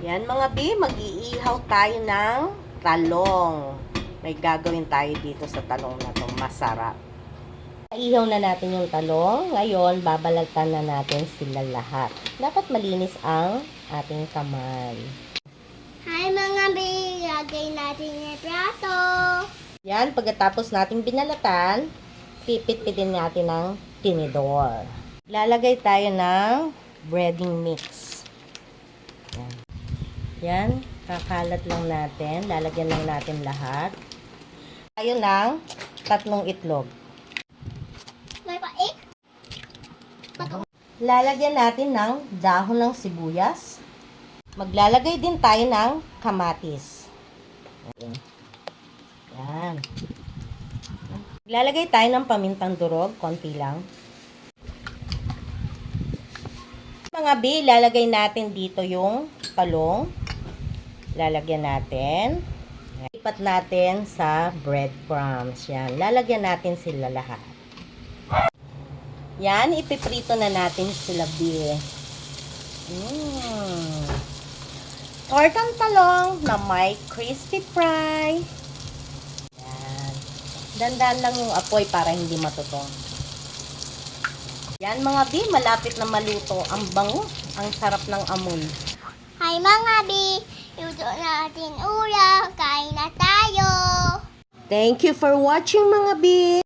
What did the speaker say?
Yan mga B, mag-iihaw tayo ng talong. May gagawin tayo dito sa talong na to, masarap. Ihaw na natin yung talong. Ngayon, babalagtan na natin sila lahat. Dapat malinis ang ating kamay. Hi mga B, lagay natin yung prato. Yan, pagkatapos nating binalatan, pipit-pitin natin ng tinidor. Lalagay tayo ng breading mix. Yan. Yan, kakalat lang natin. Lalagyan lang natin lahat. Tayo ng 3 itlog. May paik? Lalagyan natin ng dahon ng sibuyas. Maglalagay din tayo ng kamatis. Yan. Lalagay tayo ng pamintang durog, konti lang. Mga B, lalagay natin dito yung talong. Lalagyan natin. Ipat natin sa breadcrumbs. Yan. Lalagyan natin sila lahat. Yan, ipiprito na natin sila B. Tortang talong na may crispy fry. Yan. Dandan lang yung apoy para hindi matutong. Yan mga B, malapit na maluto. Ang bango, ang sarap ng amoy. Hi mga B, luto natin ulam, kain na tayo. Thank you for watching mga B.